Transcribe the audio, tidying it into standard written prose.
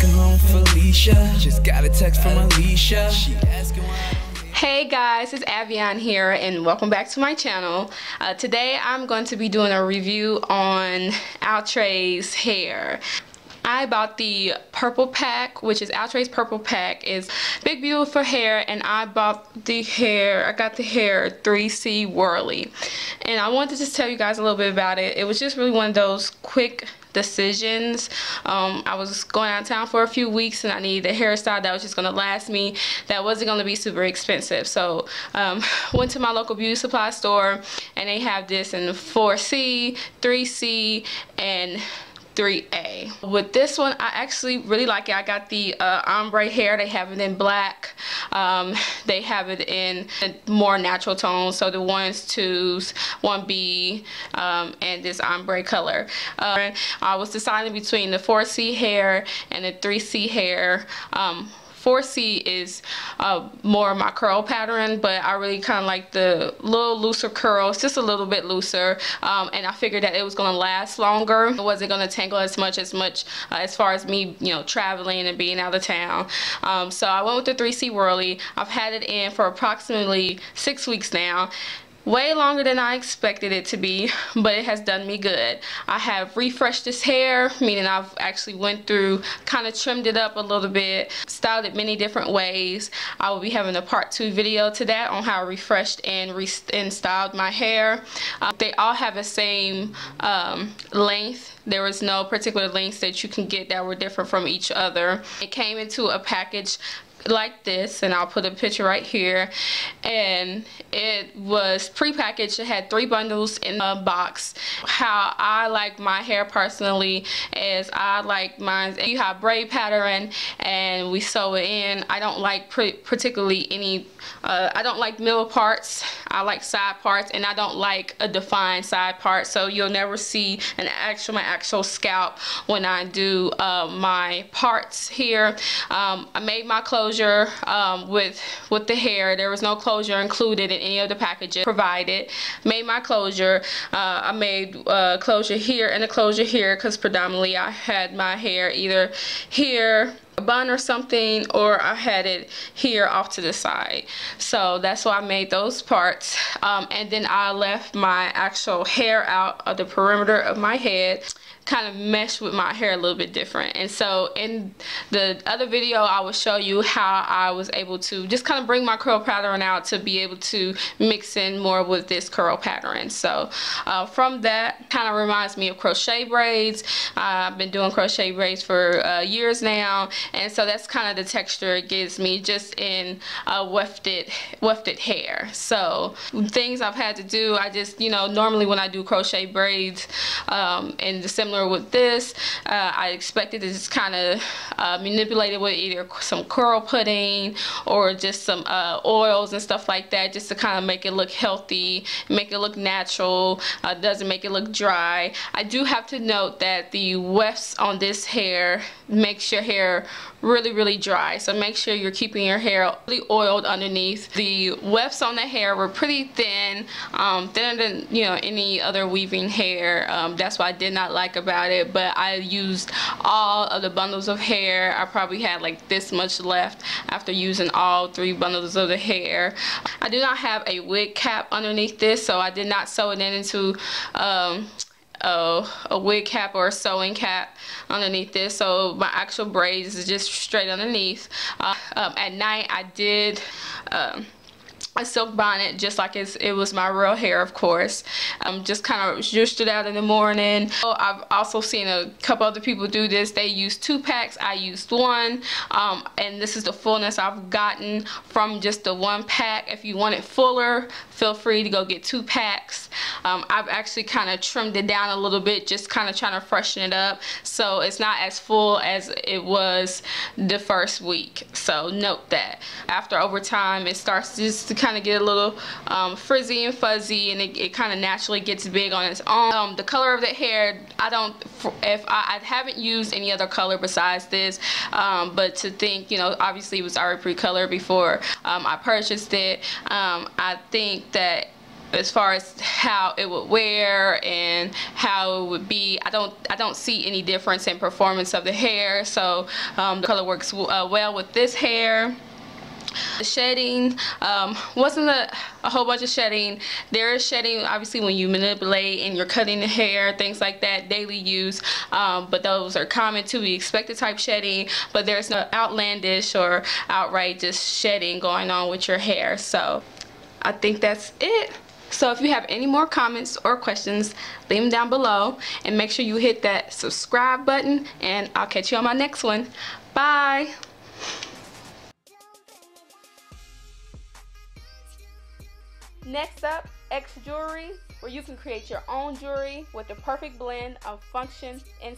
asking home Felicia. Just got a text from Alicia. She asking why. Hey guys, it's Avion here and welcome back to my channel. Today I'm going to be doing a review on Outre's hair. I bought the purple pack, which is Outre's purple pack. Is big beautiful hair, and I bought the hair, I got the hair 3C Whirly. And I wanted to just tell you guys a little bit about it. It was just really one of those quick decisions. I was going out of town for a few weeks and I needed a hairstyle that was just going to last me, that wasn't going to be super expensive. So went to my local beauty supply store and they have this in 4C, 3C, and 3A. With this one, I actually really like it. I got the ombre hair. They have it in black. They have it in more natural tones, so the 1s, 2s, 1B, and this ombre color. I was deciding between the 4C hair and the 3C hair. 4C is more of my curl pattern, but I really kind of like the little looser curls, just a little bit looser, and I figured that it was going to last longer. It wasn't going to tangle as much as far as me, you know, traveling and being out of town. So I went with the 3C Whirly. I've had it in for approximately 6 weeks now. Way longer than I expected it to be, but it has done me good. I have refreshed this hair, meaning I've actually went through, kind of trimmed it up a little bit, styled it many different ways. I will be having a part 2 video to that on how I refreshed and styled my hair. They all have the same length. There was no particular lengths that you can get that were different from each other. It came into a package like this, and I'll put a picture right here, and it was pre-packaged. It had 3 bundles in a box. How I like my hair personally is I like mine, you have braid pattern and we sew it in. I don't like particularly any I don't like middle parts. I like side parts, and I don't like a defined side part, so you'll never see my actual scalp when I do my parts here. I made my closure with the hair. There was no closure included in any of the packages provided. Made my closure. I made closure here and a closure here because predominantly I had my hair either here, a bun or something, or I had it here off to the side. So that's why I made those parts, and then I left my actual hair out of the perimeter of my head, kind of meshed with my hair a little bit different. And so in the other video I will show you how I was able to just kind of bring my curl pattern out to be able to mix in more with this curl pattern. So from that, kind of reminds me of crochet braids. I've been doing crochet braids for years now, and so that's kind of the texture it gives me, just in wefted hair. So things I've had to do, I just, you know, normally when I do crochet braids and the similar with this, I expected to just kind of manipulate it with either some curl pudding or just some oils and stuff like that, just to kind of make it look healthy, make it look natural, doesn't make it look dry. I do have to note that the wefts on this hair makes your hair really dry, so make sure you're keeping your hair really oiled underneath. The wefts on the hair were pretty thin, thinner than, you know, any other weaving hair. That's what I did not like about it, but I used all of the bundles of hair. I probably had like this much left after using all 3 bundles of the hair. I do not have a wig cap underneath this, so I did not sew it into a wig cap or a sewing cap underneath this, so my actual braids is just straight underneath. At night I did a silk bonnet, just like it was my real hair, of course. Just kind of zhushed it out in the morning. I've also seen a couple other people do this. They use 2 packs. I used 1, and this is the fullness I've gotten from just the 1 pack. If you want it fuller, feel free to go get 2 packs. I've actually kind of trimmed it down a little bit, just kind of trying to freshen it up, so it's not as full as it was the first week. So note that. After over time, it starts just to kind of get a little frizzy and fuzzy, and it kind of naturally gets big on its own. The color of the hair, I haven't used any other color besides this, but to think, you know, obviously it was already pre-colored before I purchased it. I think that as far as how it would wear and how it would be. I don't see any difference in performance of the hair, so the color works well with this hair. The shedding wasn't a whole bunch of shedding. There is shedding obviously when you manipulate and you're cutting the hair, things like that, daily use, but those are common to be expected type shedding, but there's no outlandish or outright just shedding going on with your hair. So I think that's it. So if you have any more comments or questions, leave them down below, and make sure you hit that subscribe button, and I'll catch you on my next one. Bye. Next up, X Jewelry, where you can create your own jewelry with the perfect blend of function and